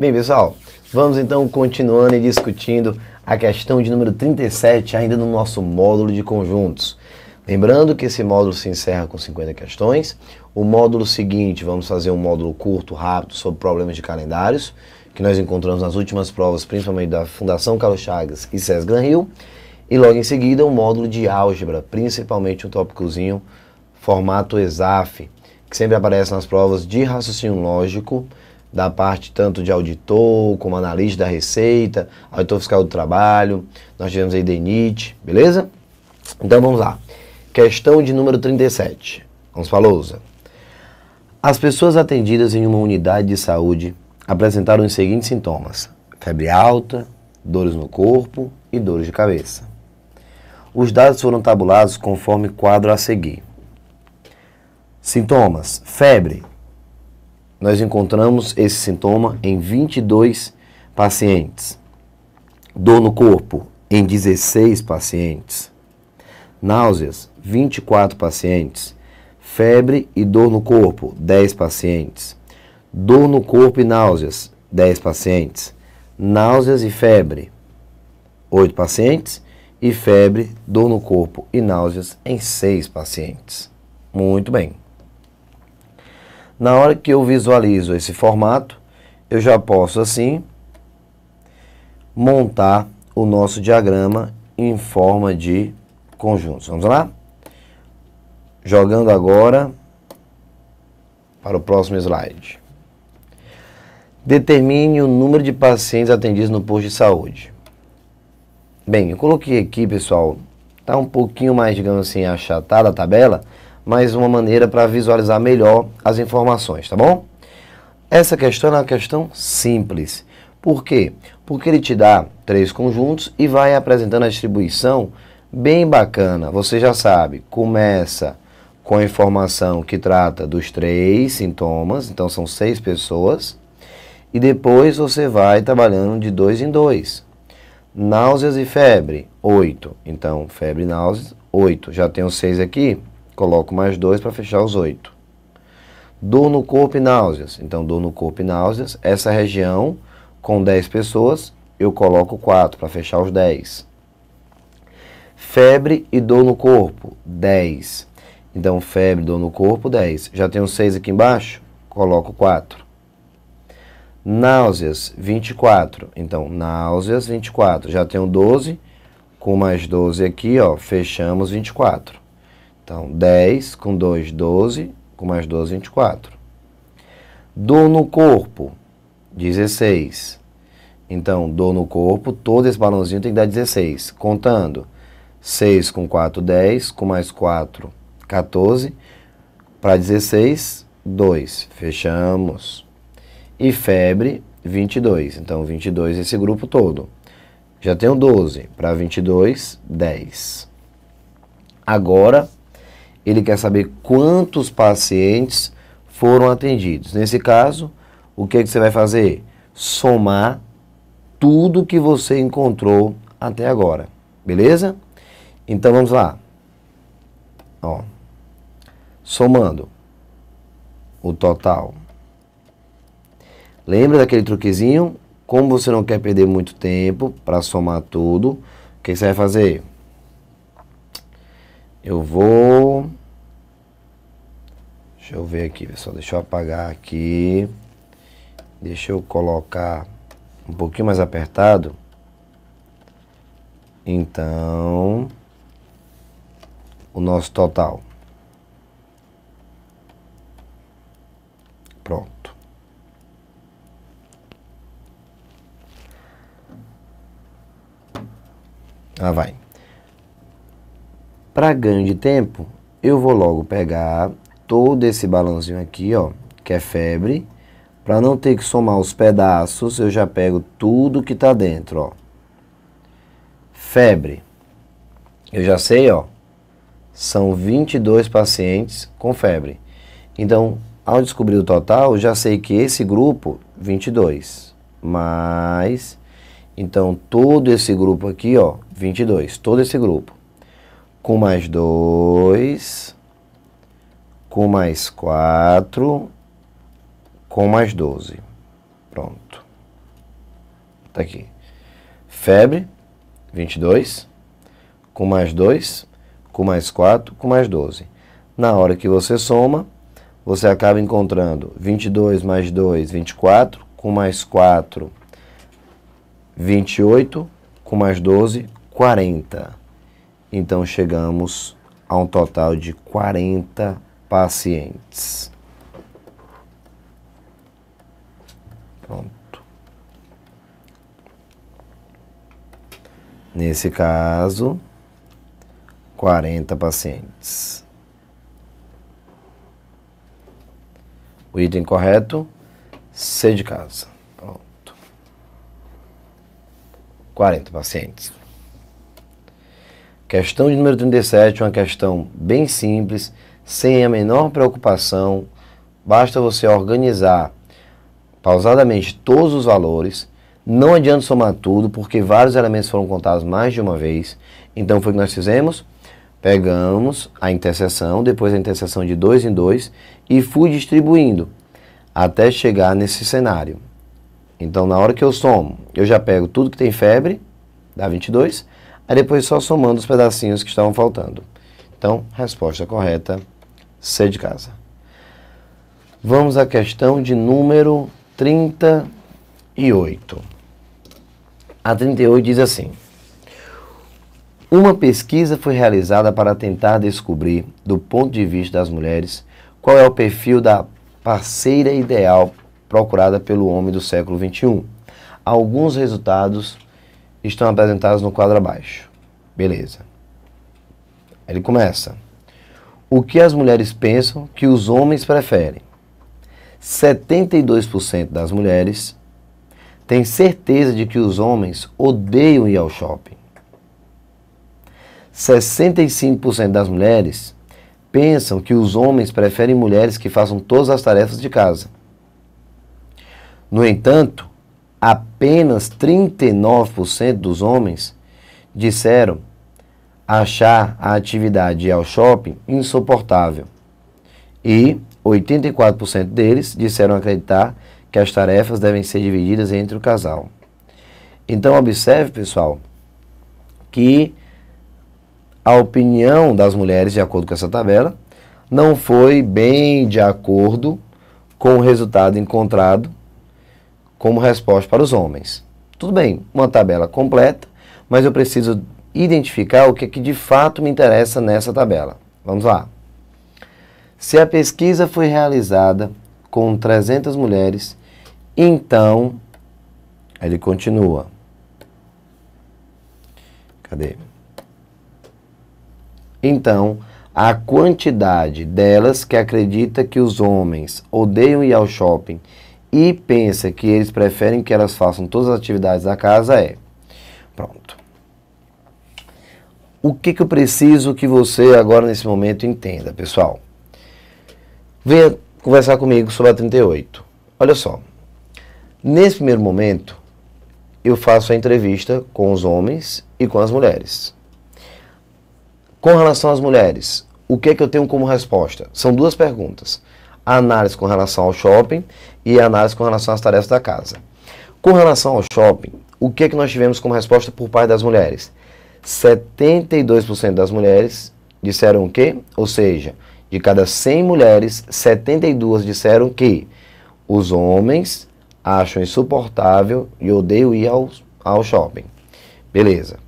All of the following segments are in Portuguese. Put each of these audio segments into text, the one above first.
Bem, pessoal, vamos então continuando e discutindo a questão de número 37, ainda no nosso módulo de conjuntos. Lembrando que esse módulo se encerra com 50 questões. O módulo seguinte, vamos fazer um módulo curto, rápido, sobre problemas de calendários, que nós encontramos nas últimas provas, principalmente da Fundação Carlos Chagas e SESC Gran Rio. E logo em seguida, um módulo de álgebra, principalmente um tópicozinho, formato ESAF, que sempre aparece nas provas de raciocínio lógico, da parte tanto de auditor, como analista da receita, auditor fiscal do trabalho, nós tivemos aí DENIT, beleza? Então vamos lá. Questão de número 37. Vamos para a lousa. As pessoas atendidas em uma unidade de saúde apresentaram os seguintes sintomas: febre alta, dores no corpo e dores de cabeça. Os dados foram tabulados conforme quadro a seguir. Sintomas: febre. Nós encontramos esse sintoma em 22 pacientes. Dor no corpo, em 16 pacientes. Náuseas, 24 pacientes. Febre e dor no corpo, 10 pacientes. Dor no corpo e náuseas, 10 pacientes. Náuseas e febre, 8 pacientes. E febre, dor no corpo e náuseas em 6 pacientes. Muito bem. Na hora que eu visualizo esse formato, eu já posso, assim, montar o nosso diagrama em forma de conjuntos. Vamos lá? Jogando agora para o próximo slide. Determine o número de pacientes atendidos no posto de saúde. Bem, eu coloquei aqui, pessoal, tá um pouquinho mais, digamos assim, achatada a tabela, mas uma maneira para visualizar melhor as informações, tá bom? Essa questão é uma questão simples. Por quê? Porque ele te dá 3 conjuntos e vai apresentando a distribuição bem bacana. Você já sabe, começa com a informação que trata dos 3 sintomas, então são 6 pessoas, e depois você vai trabalhando de 2 em 2. Náuseas e febre, 8. Então, febre e náuseas, 8. Já tenho 6 aqui. Coloco mais 2 para fechar os 8. Dor no corpo e náuseas. Então, dor no corpo e náuseas. Essa região, com 10 pessoas, eu coloco 4 para fechar os 10. Febre e dor no corpo, 10. Então, febre e dor no corpo, 10. Já tenho 6 aqui embaixo, coloco 4. Náuseas, 24. Então, náuseas, 24. Já tenho 12, com mais 12 aqui, ó, fechamos 24. Então, 10 com 2, 12, com mais 12, 24. Dor no corpo, 16. Então, dor no corpo, todo esse balãozinho tem que dar 16. Contando, 6 com 4, 10, com mais 4, 14. Para 16, 2. Fechamos. E febre, 22. Então, 22 esse grupo todo. Já tenho 12. Para 22, 10. Agora, ele quer saber quantos pacientes foram atendidos. Nesse caso, o que você vai fazer? Somar tudo que você encontrou até agora. Beleza? Então, vamos lá. Ó, somando o total. Lembra daquele truquezinho? Como você não quer perder muito tempo para somar tudo, o que você vai fazer? Eu vou... Deixa eu ver aqui, pessoal. Deixa eu apagar aqui. Deixa eu colocar um pouquinho mais apertado. Então, o nosso total. Pronto. Ah, vai. Para ganho de tempo, eu vou logo pegar todo esse balãozinho aqui, ó, que é febre. Para não ter que somar os pedaços, eu já pego tudo que tá dentro, ó. Febre. Eu já sei, ó, são 22 pacientes com febre. Então, ao descobrir o total, eu já sei que esse grupo, 22, mais... Então, todo esse grupo aqui, ó, 22, todo esse grupo. Com mais 2, com mais 4, com mais 12. Pronto. Tá aqui. Febre, 22, com mais 2, com mais 4, com mais 12. Na hora que você soma, você acaba encontrando 22 mais 2, 24, com mais 4, 28, com mais 12, 40. Então, chegamos a um total de 40 pacientes. Pronto. Nesse caso, 40 pacientes. O item correto, C de casa. Pronto. 40 pacientes. Questão de número 37, uma questão bem simples, sem a menor preocupação. Basta você organizar pausadamente todos os valores. Não adianta somar tudo, porque vários elementos foram contados mais de uma vez. Então, foi o que nós fizemos? Pegamos a interseção, depois a interseção de 2 em 2, e fui distribuindo até chegar nesse cenário. Então, na hora que eu somo, eu já pego tudo que tem febre, dá 22, aí depois só somando os pedacinhos que estavam faltando. Então, resposta correta, C de casa. Vamos à questão de número 38. A 38 diz assim: uma pesquisa foi realizada para tentar descobrir, do ponto de vista das mulheres, qual é o perfil da parceira ideal procurada pelo homem do século XXI. Alguns resultados estão apresentados no quadro abaixo. Beleza. Ele começa. O que as mulheres pensam que os homens preferem? 72% das mulheres têm certeza de que os homens odeiam ir ao shopping. 65% das mulheres pensam que os homens preferem mulheres que façam todas as tarefas de casa. No entanto, apenas 39% dos homens disseram achar a atividade de ir ao shopping insuportável. E 84% deles disseram acreditar que as tarefas devem ser divididas entre o casal. Então, observe, pessoal, que a opinião das mulheres, de acordo com essa tabela, não foi bem de acordo com o resultado encontrado como resposta para os homens. Tudo bem, uma tabela completa, mas eu preciso identificar o que de fato me interessa nessa tabela. Vamos lá. Se a pesquisa foi realizada com 300 mulheres, então, ele continua. Cadê? Então, a quantidade delas que acredita que os homens odeiam ir ao shopping e pensa que eles preferem que elas façam todas as atividades da casa é... Pronto. O que eu preciso que você agora nesse momento entenda, pessoal? Venha conversar comigo sobre a 38. Olha só. Nesse primeiro momento, eu faço a entrevista com os homens e com as mulheres. Com relação às mulheres, o que eu tenho como resposta? São duas perguntas. A análise com relação ao shopping e a análise com relação às tarefas da casa. Com relação ao shopping, o que nós tivemos como resposta por parte das mulheres? 72% das mulheres disseram o quê? Ou seja, de cada 100 mulheres, 72 disseram que os homens acham insuportável e odeiam ir ao shopping. Beleza.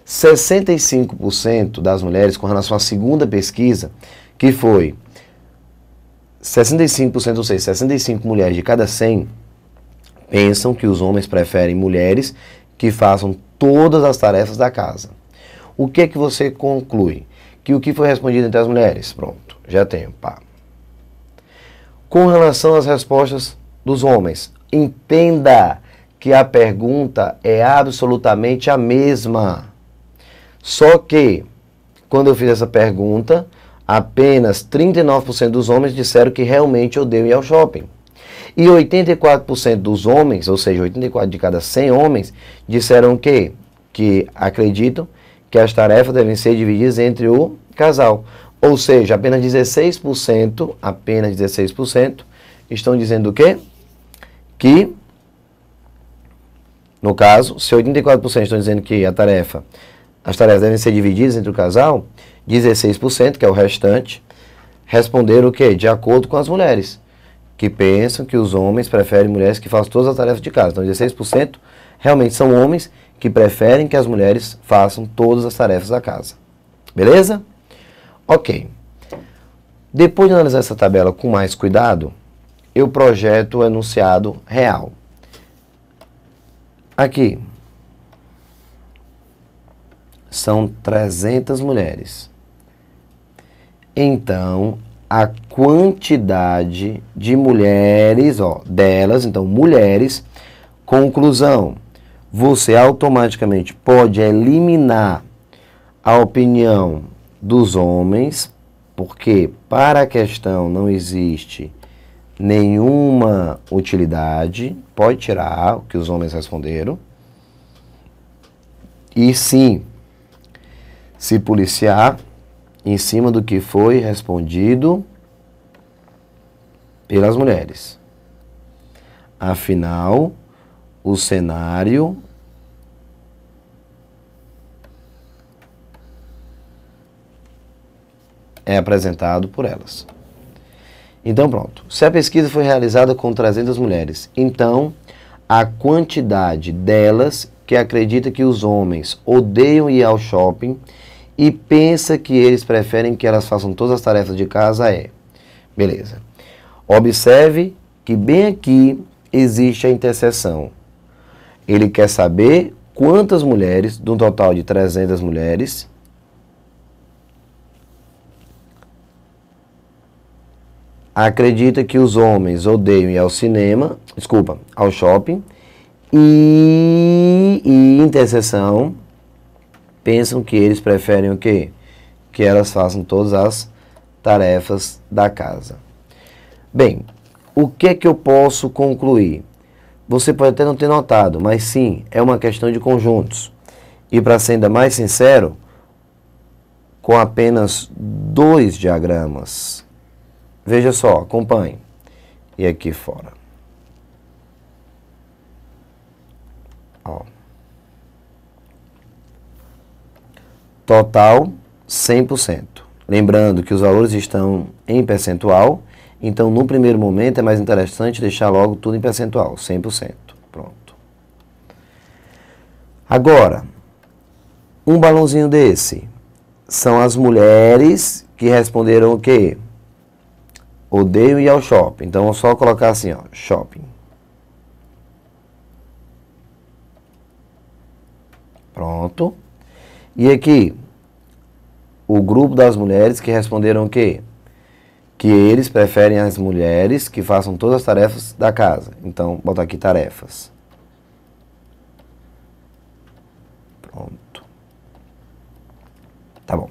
65% das mulheres, com relação à segunda pesquisa, que foi 65%, ou seja, 65 mulheres de cada 100, pensam que os homens preferem mulheres que façam todas as tarefas da casa. O que você conclui? Que o que foi respondido entre as mulheres? Pronto, já tenho, pá. Com relação às respostas dos homens, entenda que a pergunta é absolutamente a mesma. Só que, quando eu fiz essa pergunta, apenas 39% dos homens disseram que realmente odeiam ir ao shopping. E 84% dos homens, ou seja, 84 de cada 100 homens, disseram que acreditam que as tarefas devem ser divididas entre o casal. Ou seja, apenas 16% estão dizendo o quê? Que No caso, se 84% estão dizendo que as tarefas devem ser divididas entre o casal, 16%, que é o restante, responderam o quê? De acordo com as mulheres, que pensam que os homens preferem mulheres que façam todas as tarefas de casa. Então, 16% realmente são homens que preferem que as mulheres façam todas as tarefas da casa. Beleza? Ok. Depois de analisar essa tabela com mais cuidado, eu projeto o enunciado real. Aqui são 300 mulheres. Então, a quantidade de mulheres, delas, então mulheres, conclusão, você automaticamente pode eliminar a opinião dos homens, porque para a questão não existe nenhuma utilidade, pode tirar o que os homens responderam, e sim, se policiar em cima do que foi respondido pelas mulheres. Afinal, o cenário é apresentado por elas. Então, pronto. Se a pesquisa foi realizada com 300 mulheres, então a quantidade delas que acredita que os homens odeiam ir ao shopping e pensa que eles preferem que elas façam todas as tarefas de casa é. Beleza. Observe que bem aqui existe a interseção. Ele quer saber quantas mulheres, de um total de 300 mulheres, acredita que os homens odeiam ir ao cinema, ao shopping, e interseção, pensam que eles preferem o quê? Que elas façam todas as tarefas da casa. Bem, o que é que eu posso concluir? Você pode até não ter notado, mas sim, é uma questão de conjuntos. E para ser ainda mais sincero, com apenas 2 diagramas. Veja só, acompanhe. E aqui fora. Ó. Total, 100%. Lembrando que os valores estão em percentual, então no primeiro momento é mais interessante deixar logo tudo em percentual, 100%. Pronto. Agora, um balãozinho desse são as mulheres que responderam o quê? Odeio ir ao shopping. Então, vou só colocar assim, ó, shopping. Pronto. E aqui, o grupo das mulheres que responderam o quê? Que eles preferem as mulheres que façam todas as tarefas da casa. Então, vou botar aqui tarefas. Pronto. Tá bom.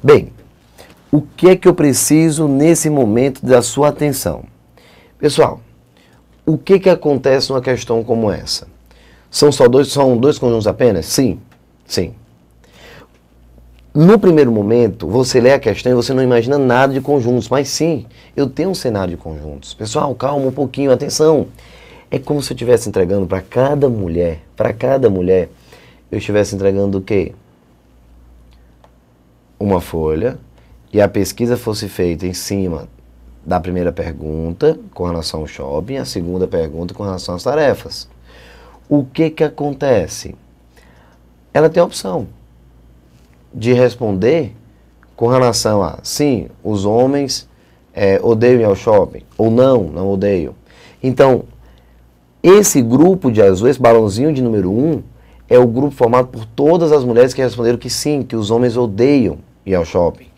Bem, o que é que eu preciso nesse momento da sua atenção? Pessoal, o que que acontece numa questão como essa? São dois conjuntos apenas? Sim, sim. No primeiro momento, você lê a questão e você não imagina nada de conjuntos, mas sim, eu tenho um cenário de conjuntos. Pessoal, calma um pouquinho, atenção. É como se eu estivesse entregando para cada mulher, eu estivesse entregando o quê? Uma folha, e a pesquisa fosse feita em cima da primeira pergunta, com relação ao shopping, a segunda pergunta com relação às tarefas. O que que acontece? Ela tem a opção de responder com relação a, sim, os homens odeiam ir ao shopping, ou não odeiam. Então, esse grupo de azul, esse balãozinho de número 1, é o grupo formado por todas as mulheres que responderam que sim, que os homens odeiam ir ao shopping.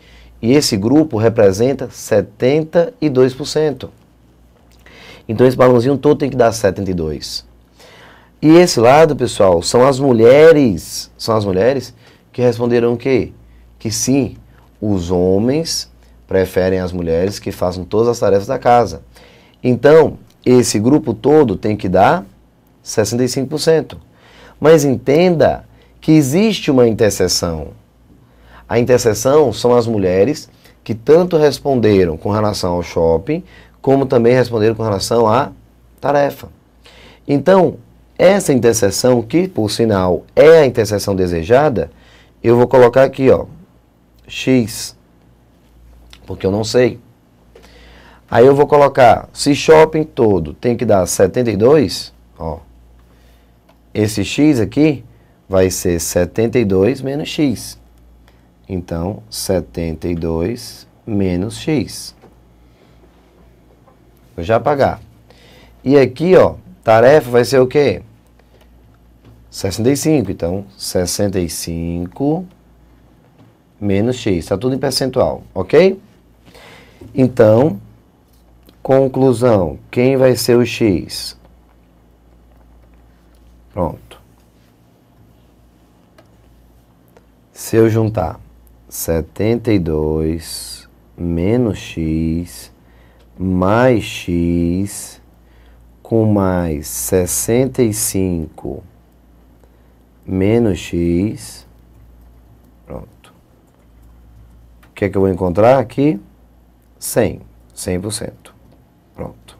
E esse grupo representa 72%. Então, esse balãozinho todo tem que dar 72%. E esse lado, pessoal, são as mulheres que responderam o quê? Que sim, os homens preferem as mulheres que façam todas as tarefas da casa. Então, esse grupo todo tem que dar 65%. Mas entenda que existe uma interseção. A interseção são as mulheres que tanto responderam com relação ao shopping, como também responderam com relação à tarefa. Então, essa interseção, que por sinal é a interseção desejada, eu vou colocar aqui, ó, x, porque eu não sei. Aí eu vou colocar, se shopping todo tem que dar 72, ó, esse x aqui vai ser 72 menos x. Então, 72 menos x. Vou já apagar. E aqui, ó, tarefa vai ser o quê? 65. Então, 65 menos x. Está tudo em percentual, ok? Então, conclusão. Quem vai ser o x? Pronto. Se eu juntar 72 menos x mais x com mais 65 menos x, pronto. O que é que eu vou encontrar aqui? 100%. Pronto.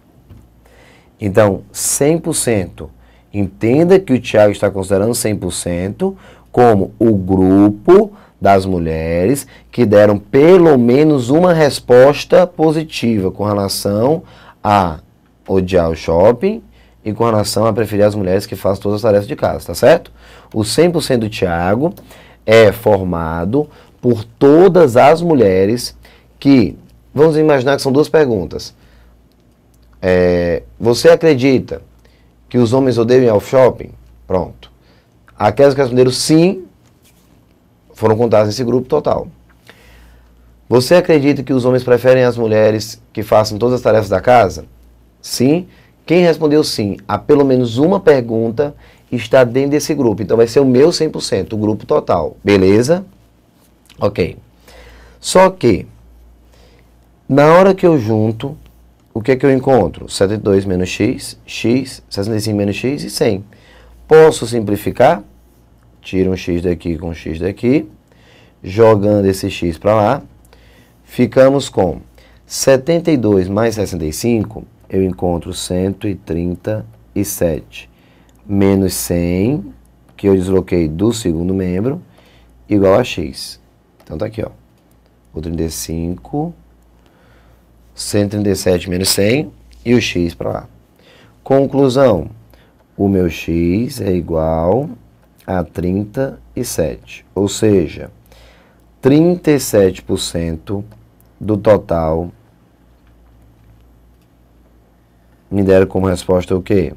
Então, 100%. Entenda que o Thiago está considerando 100% como o grupo das mulheres que deram pelo menos uma resposta positiva com relação a odiar o shopping e com relação a preferir as mulheres que fazem todas as tarefas de casa, tá certo? O 100% do Thiago é formado por todas as mulheres que, vamos imaginar que são duas perguntas. Você acredita que os homens odeiam ir ao shopping? Pronto. Aquelas que responderam sim, foram contadas nesse grupo total. Você acredita que os homens preferem as mulheres que façam todas as tarefas da casa? Sim. Quem respondeu sim a pelo menos uma pergunta está dentro desse grupo. Então vai ser o meu 100%, o grupo total. Beleza? Ok. Só que, na hora que eu junto, o que é que eu encontro? 72 menos x, 65 menos x e 100. Posso simplificar? Tiro um x daqui com um x daqui, jogando esse x para lá, ficamos com 72 mais 65, eu encontro 137, menos 100, que eu desloquei do segundo membro, igual a x. Então tá aqui, ó, o 35, 137 menos 100 e o x para lá. Conclusão, o meu x é igual a 37, ou seja, 37% do total me deram como resposta o quê?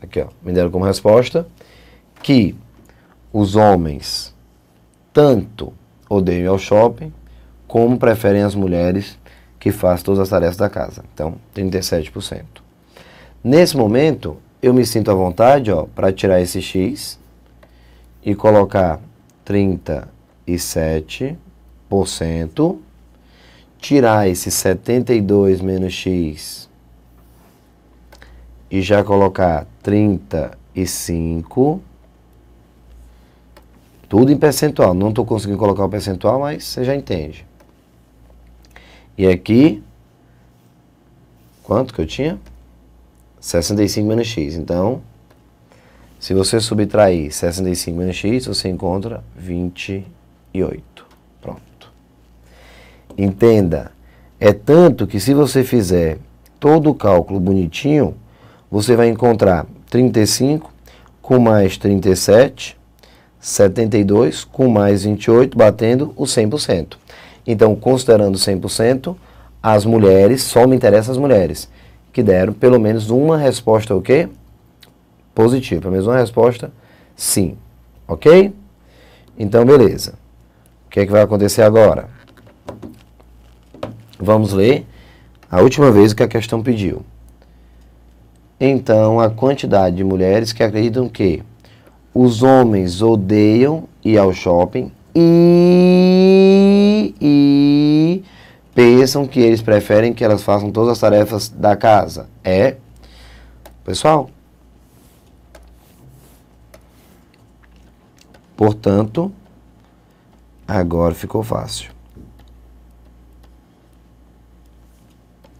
Aqui, ó, me deram como resposta que os homens tanto odeiam ir ao shopping, como preferem as mulheres que fazem todas as tarefas da casa. Então, 37%. Nesse momento, eu me sinto à vontade, ó, para tirar esse x e colocar 37%, tirar esse 72 menos x e já colocar 35, tudo em percentual. Não estou conseguindo colocar o percentual, mas você já entende. E aqui, quanto que eu tinha? 65 menos x. Então, se você subtrair 65 menos x, você encontra 28. Pronto. Entenda, é tanto que se você fizer todo o cálculo bonitinho, você vai encontrar 35 com mais 37, 72 com mais 28, batendo o 100%. Então, considerando 100%, as mulheres, só me interessam as mulheres, que deram pelo menos uma resposta o quê? Positiva. Pelo menos uma resposta sim. Ok? Então, beleza. O que é que vai acontecer agora? Vamos ler a última vez o que a questão pediu. Então, a quantidade de mulheres que acreditam que os homens odeiam ir ao shopping e pensam que eles preferem que elas façam todas as tarefas da casa. Pessoal, portanto, agora ficou fácil.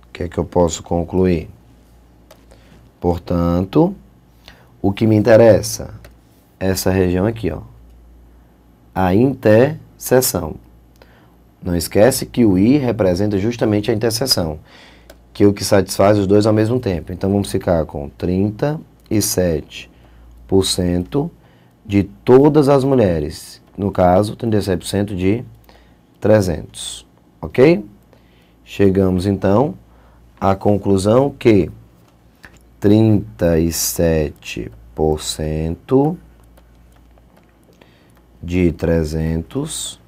O que é que eu posso concluir? Portanto, o que me interessa é essa região aqui, ó, a interseção. Não esquece que o I representa justamente a interseção, que é o que satisfaz os dois ao mesmo tempo. Então, vamos ficar com 37% de todas as mulheres. No caso, 37% de 300. Ok? Chegamos, então, à conclusão que 37% de 300,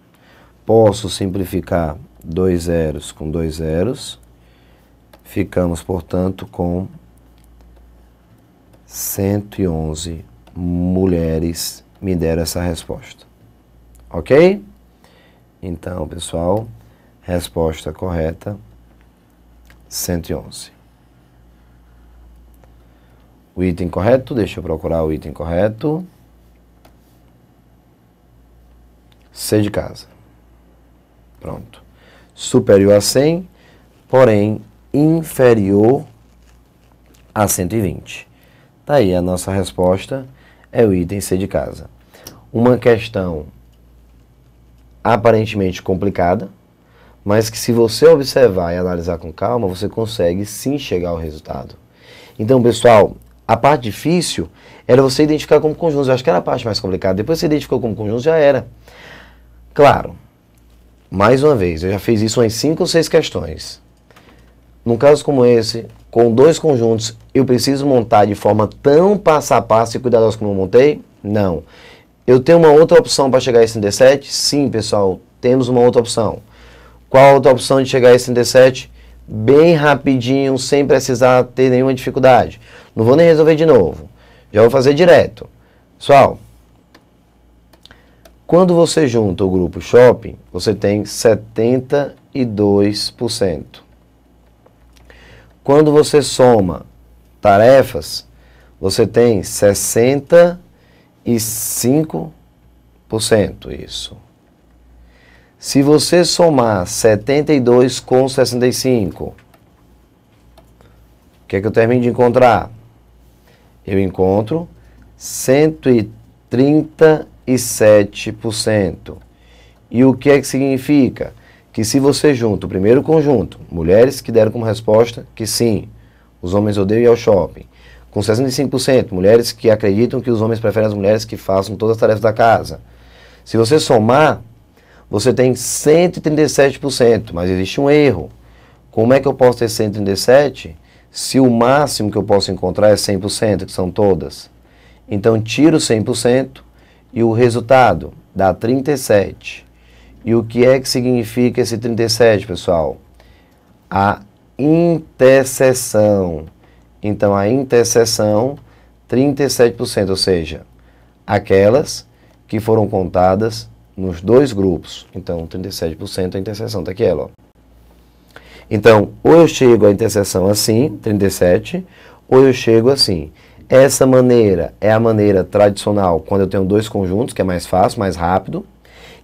posso simplificar 2 zeros com 2 zeros, ficamos, portanto, com 111 mulheres me deram essa resposta. Ok? Então, pessoal, resposta correta, 111. O item correto, deixa eu procurar o item correto. C de casa. Pronto. Superior a 100, porém inferior a 120. Tá aí, a nossa resposta é o item C de casa. Uma questão aparentemente complicada, mas que se você observar e analisar com calma, você consegue sim chegar ao resultado. Então, pessoal, a parte difícil era você identificar como conjuntos. Eu acho que era a parte mais complicada. Depois que você identificou como conjuntos, já era. Claro, mais uma vez, eu já fiz isso em 5 ou 6 questões. Num caso como esse, com 2 conjuntos, eu preciso montar de forma tão passo a passo e cuidadosa como eu montei? Não. Eu tenho uma outra opção para chegar a esse 37? Sim, pessoal, temos uma outra opção. Qual a outra opção de chegar a esse 37? Bem rapidinho, sem precisar ter nenhuma dificuldade. Não vou nem resolver de novo. Já vou fazer direto. Pessoal, quando você junta o grupo shopping, você tem 72%. Quando você soma tarefas, você tem 65%. Isso. Se você somar 72 com 65, o que é que eu termino de encontrar? Eu encontro 137%. E o que é que significa? Que se você junta o primeiro conjunto, mulheres que deram como resposta que sim, os homens odeiam ir ao shopping, com 65%, mulheres que acreditam que os homens preferem as mulheres que façam todas as tarefas da casa. Se você somar, você tem 137%, mas existe um erro. Como é que eu posso ter 137% se o máximo que eu posso encontrar é 100%, que são todas? Então, tiro 100% e o resultado dá 37%. E o que é que significa esse 37%, pessoal? A interseção. Então, a interseção, 37%, ou seja, aquelas que foram contadas nos 2 grupos. Então, 37% é a interseção, tá aqui ela, ó. Então, ou eu chego à interseção assim, 37%, ou eu chego assim. Essa maneira é a maneira tradicional, quando eu tenho 2 conjuntos, que é mais fácil, mais rápido.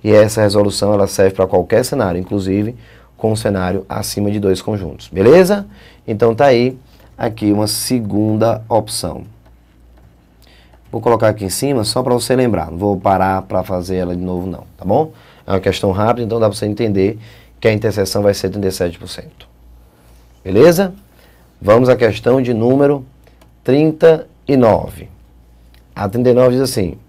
E essa resolução ela serve para qualquer cenário, inclusive com um cenário acima de 2 conjuntos. Beleza? Então tá aí, aqui uma segunda opção. Vou colocar aqui em cima só para você lembrar. Não vou parar para fazer ela de novo não, tá bom? É uma questão rápida, então dá para você entender que a interseção vai ser 37%. Beleza? Vamos à questão de número 39. A 39 diz assim: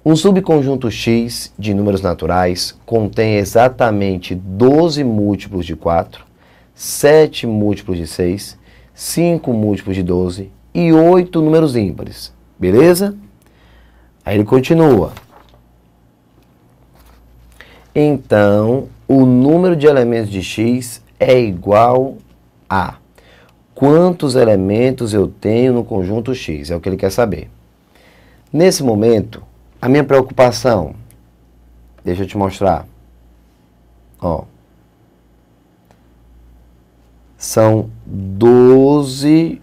um subconjunto X de números naturais contém exatamente 12 múltiplos de 4, 7 múltiplos de 6, 5 múltiplos de 12 e 8 números ímpares. Beleza? Aí ele continua. Então, o número de elementos de X é igual a quantos elementos eu tenho no conjunto X? É o que ele quer saber. Nesse momento, a minha preocupação, deixa eu te mostrar, ó, são 12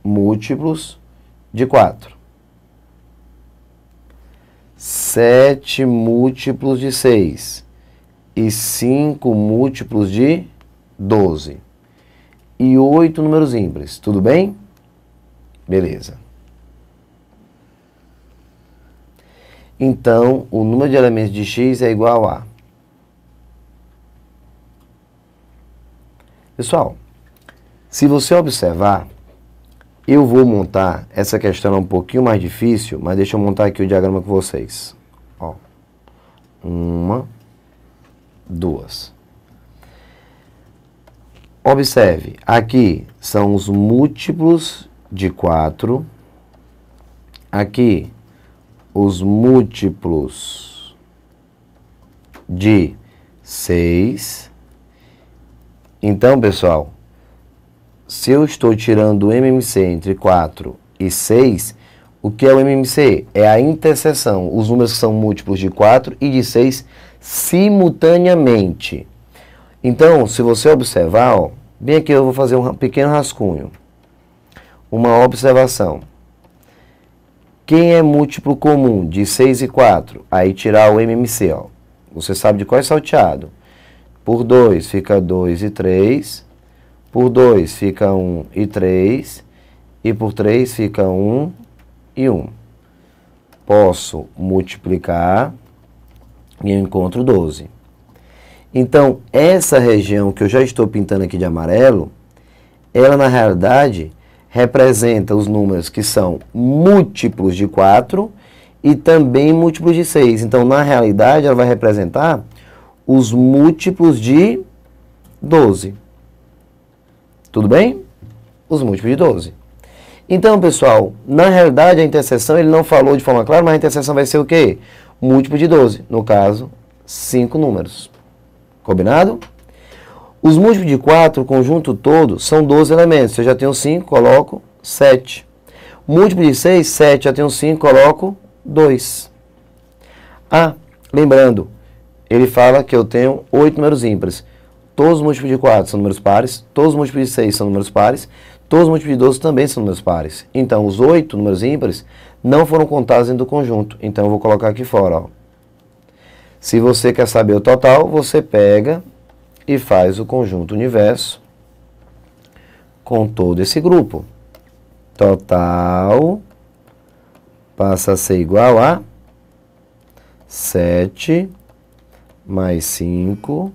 múltiplos de 4, 7 múltiplos de 6 e 5 múltiplos de 12. e 8 números ímpares. Tudo bem? Beleza. Então, o número de elementos de x é igual a... Pessoal, se você observar, eu vou montar, essa questão é um pouquinho mais difícil, mas deixa eu montar aqui o diagrama com vocês. Ó, 1, 2. Observe, aqui são os múltiplos de 4, aqui os múltiplos de 6. Então, pessoal, se eu estou tirando o MMC entre 4 e 6, o que é o MMC? É a interseção, os números que são múltiplos de 4 e de 6 simultaneamente. Então, se você observar, ó, bem aqui eu vou fazer um pequeno rascunho. Uma observação. Quem é múltiplo comum de 6 e 4? Aí tirar o MMC, ó. Você sabe de qual é salteado. Por 2 fica 2 e 3. Por 2 fica 1 e 3. E por 3 fica 1 e 1. Posso multiplicar e eu encontro 12. Então, essa região que eu já estou pintando aqui de amarelo, ela na realidade representa os números que são múltiplos de 4 e também múltiplos de 6. Então, na realidade, ela vai representar os múltiplos de 12. Tudo bem? Os múltiplos de 12. Então, pessoal, na realidade, a interseção, ele não falou de forma clara, mas a interseção vai ser o quê? Múltiplo de 12. No caso, 5 números. Combinado? Os múltiplos de 4, o conjunto todo, são 12 elementos. Se eu já tenho 5, coloco 7. Múltiplo de 6, 7. Já tenho 5, coloco 2. Ah, lembrando, ele fala que eu tenho 8 números ímpares. Todos os múltiplos de 4 são números pares, todos os múltiplos de 6 são números pares, todos os múltiplos de 12 também são números pares. Então, os 8 números ímpares não foram contados dentro do conjunto. Então, eu vou colocar aqui fora, ó. Se você quer saber o total, você pega e faz o conjunto universo com todo esse grupo. Total passa a ser igual a 7 mais 5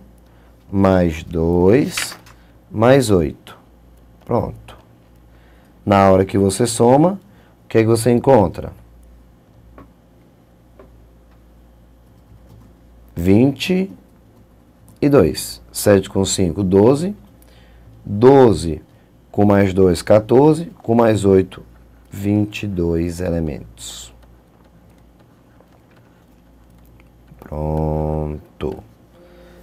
mais 2 mais 8. Pronto. Na hora que você soma, o que é que você encontra? 22. 7 com 5, 12. 12 com mais 2, 14. Com mais 8, 22 elementos. Pronto.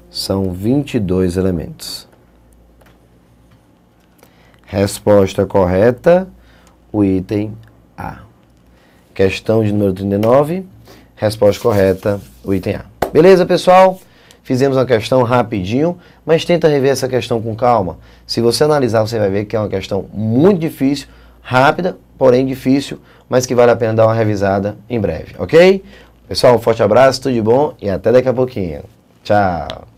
São 22 elementos. Resposta correta, o item A. Questão de número 39. Resposta correta, o item A. Beleza, pessoal? Fizemos uma questão rapidinho, mas tenta rever essa questão com calma. Se você analisar, você vai ver que é uma questão muito difícil, rápida, porém difícil, mas que vale a pena dar uma revisada em breve, ok? Pessoal, um forte abraço, tudo de bom e até daqui a pouquinho. Tchau!